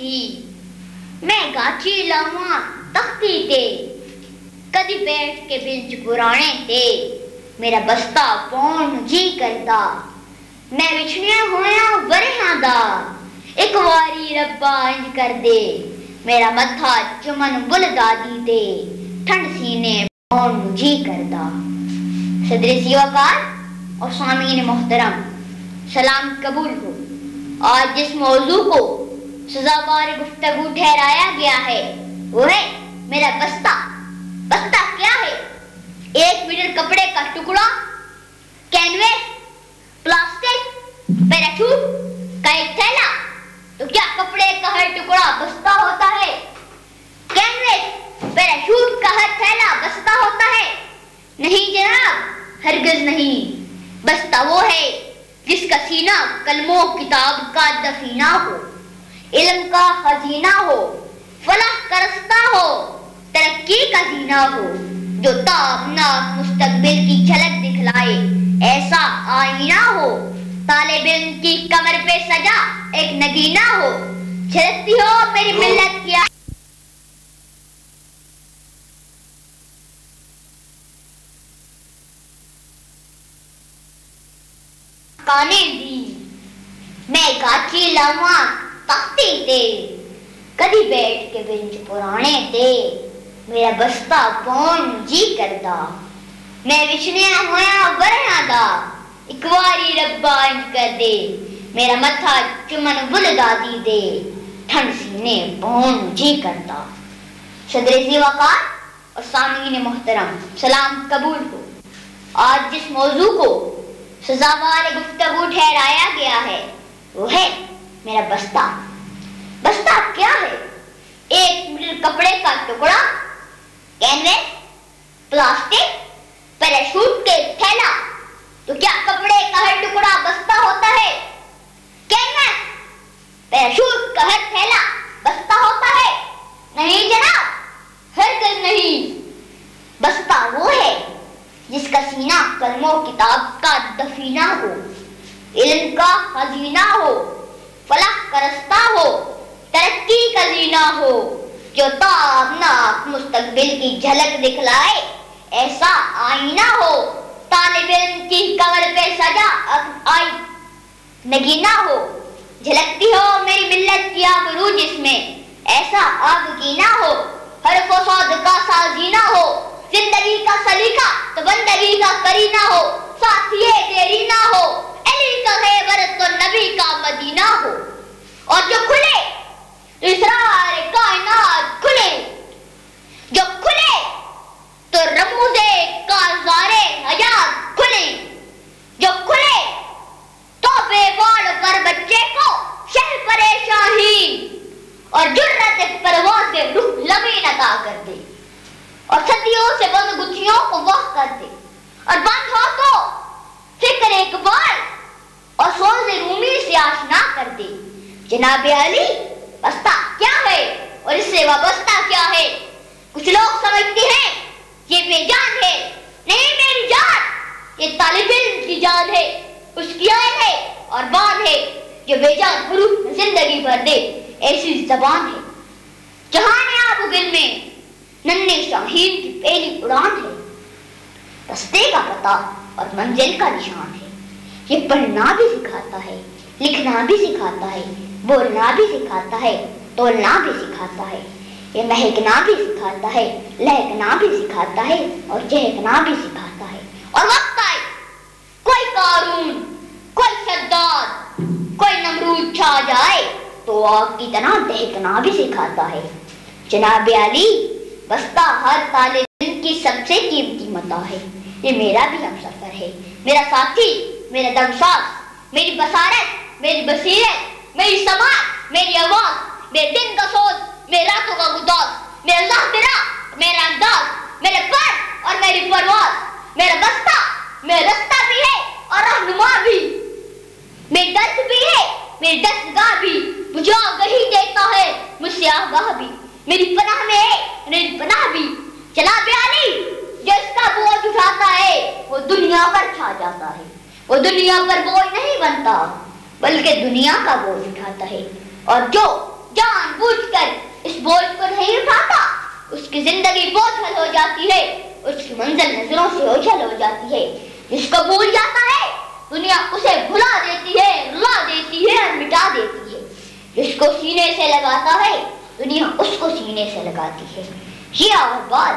دی میں گاچی لاواں تختی تے کدی بیٹھ کے بنچ پرانے تے میرا بستہ پون جی کردا میں وچھنیاں ہویاں ورہاں دا ایک واری ربا انج کر دے میرا متھا چمن بل دادی تے ٹھنڈ سینے پون جی کردا۔ صدر سیواکار اور سامعین محترم، سلام قبول ہو۔ آج جس موضوع کو سزاوار گفتگو ٹھہرایا گیا ہے وہ ہے میرا بستہ۔ بستہ کیا ہے؟ 1 میٹر کپڑے کا ٹکڑا، کینویس، پلاسٹک، پیراچوٹ کا ایک تھیلا۔ تو کیا کپڑے کا ہر ٹکڑا بستہ ہوتا ہے؟ کینویس، پیراچوٹ کا ہر تھیلا بستہ ہوتا ہے؟ نہیں جناب، ہرگز نہیں۔ بستہ وہ ہے جس کا سینہ قلم و کتاب کا دفینہ ہو، علم کا خزینہ ہو، فلاح کا رستہ ہو، ترقی کا زینہ ہو، جو تابناک مستقبل کی جھلک دکھلائے ایسا آئینہ ہو، طالب علم کی کمر پہ سجا ایک نگینہ ہو، جھلکتی ہو میری ملت کی کانے دی میں گاچی لاواں تختی تے کدی بیٹھ کے بنچ پرانے تے میرا بستہ پون جی کردا میں وچھنیاں ہویاں ورہاں دا ایک واری ربا انج کر دے میرا متھا چمن بل دادی دے ٹھنڈ سینے پون جی کردا۔ صدر سیواکار اور سامعین محترم، سلام قبول ہو۔ آج جس موضوع کو سزاوار گفتگو ٹھہرایا گیا ہے وہ ہے میرا بستہ۔ بستہ کیا ہے؟ 1 میٹر کپڑے کا ٹکڑا، کینویس، پلاسٹک، پیراچوٹ کے تھیلا۔ تو کیا کپڑے کا ہر ٹکڑا بستہ ہوتا ہے؟ کینویس، پیراچوٹ کا ہر تھیلا بستہ ہوتا ہے؟ نہیں جناب، ہرگز نہیں۔ بستہ وہ ہے جس کا سینہ قلم و کتاب کا دفینہ ہو، علم کا خزینہ ہو، فلاح کا رستہ ہو، ترقی کا زینہ ہو، جو تابناک مستقبل کی جھلک دکھلائے ایسا آئینہ ہو، طالب علم کی کمر پہ سجا نگینہ ہو، جھلکتی ہو میری ملت کی آبرو جس میں ایسا آبگینہ ہو، حرف و صوت کا سازینہ ہو، زندگی کا سلیقہ تو بندگی کا کرینہ ہو، ساتھیے دیری نہ ہو، علی کا خیبر تو نبی کا مدینہ ہو، اور جو کھلے تو اسرار کائنات کھلے، جو کھلے تو رموز کارزار حیات کھلے، جو کھلے تو بے بال پر بچے کو شہر پریشانی اور جرت پرواز روح لبین عطا کر دے، اور صدیوں سے بند گتھیوں کو واہ کر دے، اور بند ہو تو فکر اقبال اور سوز رومی سے آشنا کر دے۔ جناب علی، بستہ کیا ہے اور اس سے وابستہ کیا ہے؟ کچھ لوگ سمجھتے ہیں یہ بے جان ہے۔ نہیں میری جان، یہ طالب علم کی جان ہے، اس کی آن ہے اور بان ہے، جو بے جان حروف میں زندگی بھر دے ایسی زبان ہے۔ جہان آب گل میں ننھے شاہین کی پہلی اڑان ہے، رستے کا پتہ اور منزل کا نشان ہے۔ یہ پڑھنا بھی سکھاتا ہے، لکھنا بھی سکھاتا ہے، بولنا بھی سکھاتا ہے، تولنا بھی سکھاتا ہے۔ یہ مہکنا بھی سکھاتا ہے، لہکنا بھی سکھاتا ہے اور چہکنا بھی سکھاتا ہے۔ اور وقت آئے کوئی قارون، کوئی شداد، کوئی نمرود چھا جائے تو آگ کی طرح دہکنا بھی سکھاتا ہے۔ جناب علی، بستہ ہر طالب علم کی سب سے قیمتی متاع ہے۔ یہ میرا بھی ہم سفر ہے، میرا ساتھی، میرا دمساز، میری بصارت، میری بصیرت، میری سماعت، میری آواز، میرے دن کا سوز، میرے راتوں کا گداز، میرا ظاہرہ، میرا انداز، میرے پر اور میری پرواز، میرا بستہ، میرا رستہ بھی ہے اور رہنما بھی، میری درد بھی ہے، میری دستگاہ بھی، مجھے آگہی دیتا ہے، مجھ سے آگاہ بھی، میری پناہ میں ہے، میری پناہ بھی۔ جناب علی، جو اس کا بوجھ اٹھاتا ہے وہ دنیا پر چھا جاتا ہے، وہ دنیا پر بوجھ نہیں بنتا بلکہ دنیا کا بوجھ اٹھاتا ہے، اور جو جان بوجھ کر اس بوجھ کو نہیں اٹھاتا، اس کی زندگی بوجھل ہو جاتی ہے، اس کی منزل نظروں سے اوجھل ہو جاتی ہے۔ جس کو بھول جاتا ہے دنیا اسے بھلا دیتی ہے، رلا دیتی ہے اور مٹا دیتی ہے۔ جس کو سینے سے لگاتا ہے دنیا اس کو سینے سے لگاتی ہے۔ یہ احوال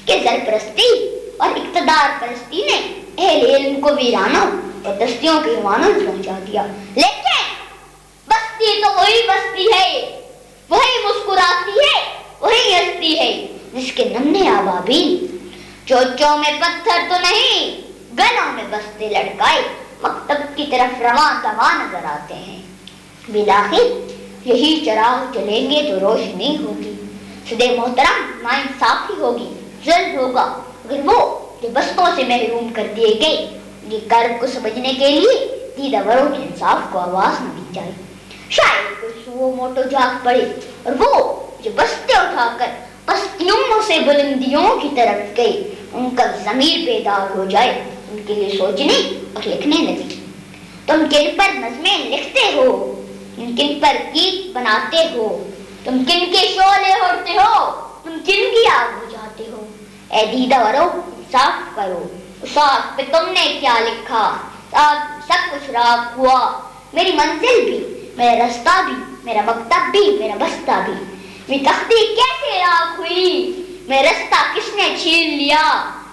کہ سرپرستی اور اقتدار پرستی نے اہل علم کو ویرانوں اور دستیوں کے ایوانوں میں پہنچا دیا، لیکن بستی تو وہی بستی ہے، وہی مسکراتی ہے، وہی ہنستی ہے جس کے ننھے ابابیل چوچوں میں پتھر تو نہیں گلوں میں بستے لڑکائے مکتب کی طرف رواں دواں نظر آتے ہیں۔ بالآخر یہی چراغ جلیں گے تو روشنی ہوگی، صدے محترم ناانصافی ہوگی، ظلم ہوگا اگر وہ جو بستوں سے محروم کر دیے گئے یہ کرب کو سمجھنے کے لیے دیدہ وروں کے انصاف کو آواز نہ دی جائے۔ شاید کوئی سو موٹو جاگ پڑے اور وہ جو بستے اٹھا کر پستیوں سے بلندیوں کی طرف گئے ان کا ضمیر بیدار ہو جائے، ان کے لیے سوچنے اور لکھنے لگے۔ تم کن پر نظمیں لکھتے ہو، تم کن پر گیت بناتے ہو، تم کن کے شعلے اڑتے ہو، تم کن کی آگ بجھاتے ہو؟ اے دیدہ ورو انصاف کرو، اس آگ پہ تم نے کیا لکھا؟ آگ سب کچھ راک ہوا، میری منزل بھی، میرا رستہ بھی، میرا مکتب بھی، میرا بستہ بھی، میری تختی کیسے راک ہوئی؟ میرا رستہ کس نے چھین لیا؟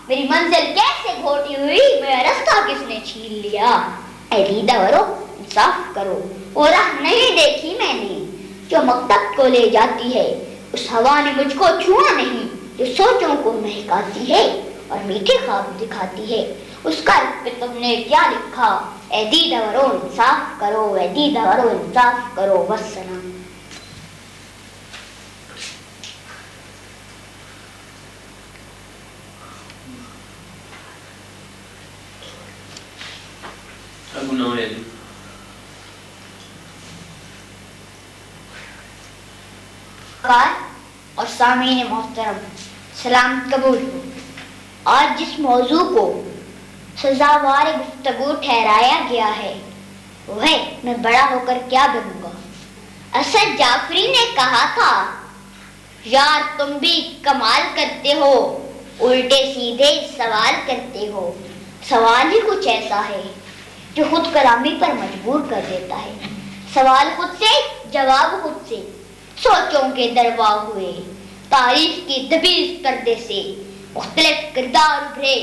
میری منزل کیسے گھوٹی ہوئی؟ میرا رستہ کس نے چھین لیا؟ اے دیدہ ورو انصاف کرو، وہ راہ نہیں دیکھی میں نے جو مکتب کو لے جاتی ہے، اس ہوا نے مجھ کو چھوا نہیں جو سوچوں کو مہکاتی ہے اور میٹھے خواب دکھاتی ہے، اس کا رخ پہ تم نے کیا لکھا؟ اے دیدہ ورو انصاف کرو، اے دیدہ ورو انصاف کرو۔ والسلام۔ اور سامعین محترم سلام قبول ہو۔ آج جس موضوع کو سزاوار گفتگو ٹھہرایا گیا ہے وہ ہے میں بڑا ہو کر کیا بنوں گا۔ اسد جعفری نے کہا تھا یار تم بھی کمال کرتے ہو، الٹے سیدھے سوال کرتے ہو۔ سوال ہی کچھ ایسا ہے جو خود کلامی پر مجبور کر دیتا ہے، سوال خود سے جواب خود سے، سوچوں کے دروا ہوئے، تاریخ کی دبیز پردے سے مختلف کردار ابھرے،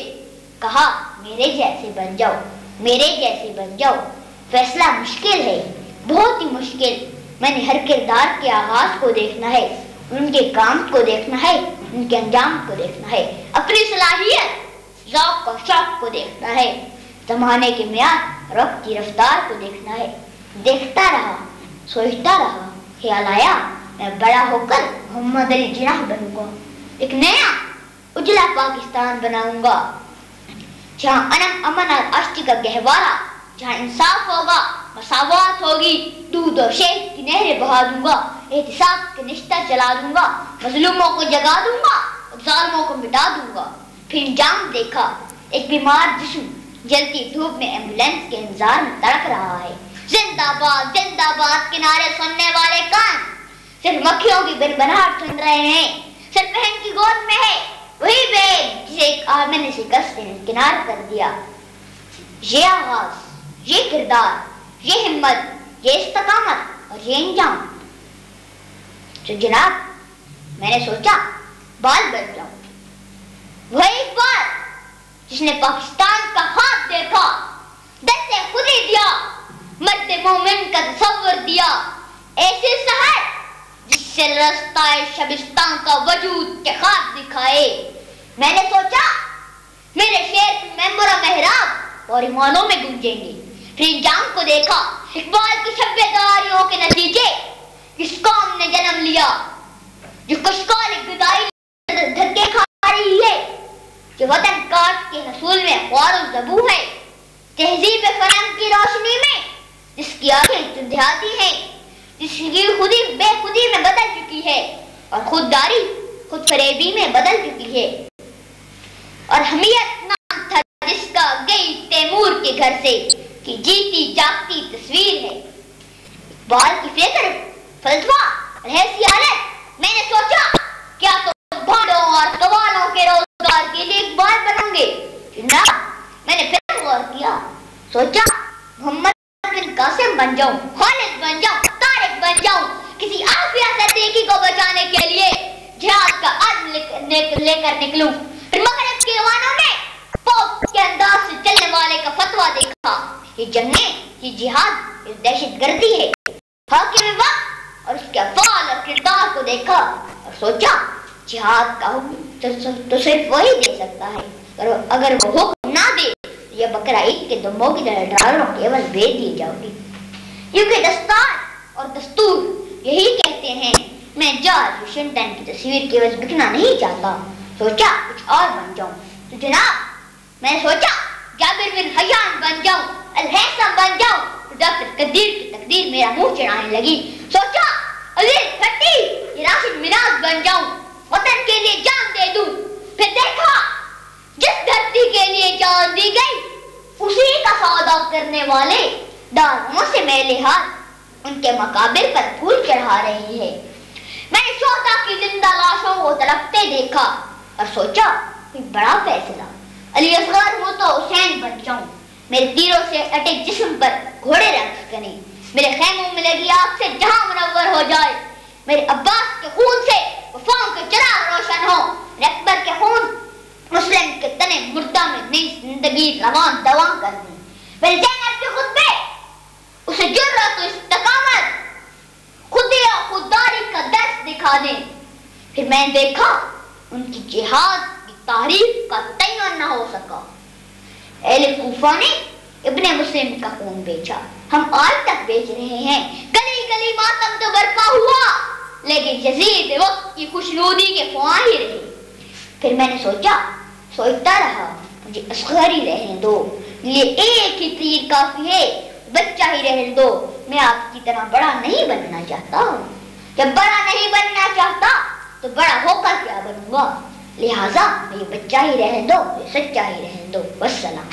کہا میرے جیسے بن جاؤ، میرے جیسے بن جاؤ۔ فیصلہ مشکل ہے، بہت ہی مشکل۔ میں نے ہر کردار کے آغاز کو دیکھنا ہے، ان کے کام کو دیکھنا ہے، ان کے انجام کو دیکھنا ہے، اپنی صلاحیت ذوق اور شوق کو دیکھنا ہے، زمانے کے معیار اور وقت کی رفتار کو دیکھنا ہے۔ دیکھتا رہا، سوچتا رہا، خیال آیا میں بڑا ہو کر محمد علی جناح بنوں گا، ایک نیا اجلا پاکستان بناؤں گا جہاں امن اور آشتی کا گہوارہ، جہاں انصاف ہوگا، مساوات ہوگی، دودھ اور شہد کی نہریں بہا دوں گا، احتساب کے نشتر چلا دوں گا، مظلوموں کو جگا دوں گا اور ظالموں کو مٹا دوں گا۔ پھر انجام دیکھا، ایک بیمار جسم جلتی دھوپ میں ایمبولینس کے انتظار میں تڑپ رہا ہے۔ زندہ باد کے نعرے سننے والے کان صرف مکھیوں کی بنبناہٹ سن رہے ہیں۔ سرپہن کی گود میں ہے وہی بیگ جسے ایک آدمی نے شکست سے کنار کر دیا۔ یہ آغاز، یہ کردار، یہ ہمت، یہ استقامت اور یہ انجام۔ تو جناب میں نے سوچا بال بن جاؤں، وہ اقبال جس نے پاکستان کا خواب دیکھا، دست خودی دیا، مرد مومن کا تصور دیا، ایسے سحر جس سے رستہ شبستان کا وجود کے خواب دکھائے۔ میں نے سوچا میرے شعر ممبر و محراب اور ایمانوں میں گونجیں گے۔ پھر انجام کو دیکھا، اقبال کی شب داریوں کے نتیجے جس قوم نے جنم لیا، جو کشکول گدائی دھکے کھا رہی ہے، جو وطن کاٹ کے حصول میں خوار و زبو ہے، تہذیب فرنگ کی روشنی میں جس کی آنکھیں چندھیاتی ہیں، جس کی خودی بے خودی میں بدل چکی ہے اور خودداری خود فریبی میں بدل چکی ہے، اور حمیت نام تھا جس کا گئی تیمور کے گھر سے کہ جیتی جاگتی تصویر ہے۔ اقبال کی فکر، فلسفہ ایسی حالت میں نے سوچا کیا تو بھاڑوں اور قوالوں کے روزگار کے لیے اقبال بنوں گے؟ جناب میں نے پھر غور کیا، سوچا محمد بن قاسم بن جاؤں، خالد بن جاؤں، طارق بن جاؤں، کسی عافیہ صدیقی کو بچانے کے لیے جہاد کا عزم لے کر نکلوں۔ پھر مغرب کے ایوانوں میں پوپ کے انداز سے چلنے والے کا فتویٰ دیکھا، یہ جنگیں، یہ جہاد، یہ دہشت گردی ہے۔ حاکم وقت اور اس کے افعال اور کردار کو دیکھا اور سوچا جہاد کا حکم تو صرف وہی دے سکتا ہے، اگر وہ حکم نہ دے یہ بقرہ عید کے دموں کی طرح ڈالوں کیول بھیج دیے جاؤ گی، کیونکہ دستار اور دستور یہی کہتے ہیں۔ میں جارج واشنگٹن کی تصویر کے وجہ بکنا نہیں چاہتا، سوچا کچھ اور بن جاؤں۔ تو جناب میں نے سوچا جابر بن حیان بن جاؤں، الہیثم بن جاؤں۔ تو ڈاکٹر قدیر کی تقدیر میرا منہ چڑھانے لگی، سوچا عزیز بھٹی یہ راشد مناز بن جاؤں، وطن کے لیے جان دے دوں۔ پھر دیکھا جس دھرتی کے لیے جان دی گئی اسی کا سودا کرنے والے داروں سے میلے ہاتھ ان کے مقابر پر پھول چڑھا رہے ہیں۔ میں نے شہداء کی زندہ لاشوں کو تڑپتے دیکھا اور سوچا کوئی بڑا فیصلہ، علی اصغر ہوں تو حسین بن جاؤں، میرے تیروں سے اٹے جسم پر گھوڑے رقص کریں، میرے خیموں میں لگی آگ سے جہاں منور ہو جائے، میرے عباس کے خون سے وفاؤں کے چراغ روشن ہو، میرے اکبر کے خون مسلم کے تنے مردہ میں نئی زندگی روان دوان کر دیں، میرے زینب کے خطبے اسے جرأت و استقامت، خودی اور خودداری کا درس دکھا دیں۔ پھر میں نے دیکھا ان کی جہاد کی تعریف کا تعین نہ ہو سکا۔ اہل کوفہ نے ابن مسلم کا خون بیچا، ہم آج تک بیچ رہے ہیں، گلی گلی ماتم تو برپا ہوا لیکن یزید وقت کی خوشنودی کے خواہاں ہی رہے۔ پھر میں نے سوچتا رہا مجھے اصغر ہی رہنے دو، یہ ایک ہی تیر کافی ہے، بچہ ہی رہنے دو، میں آپ کی طرح بڑا نہیں بننا چاہتا ہوں، جب بڑا نہیں بننا چاہتا تو بڑا ہو کر کیا بنوں گا، لہٰذا یہ بچہ ہی رہنے دو، یہ سچا ہی رہنے دو، والسلام۔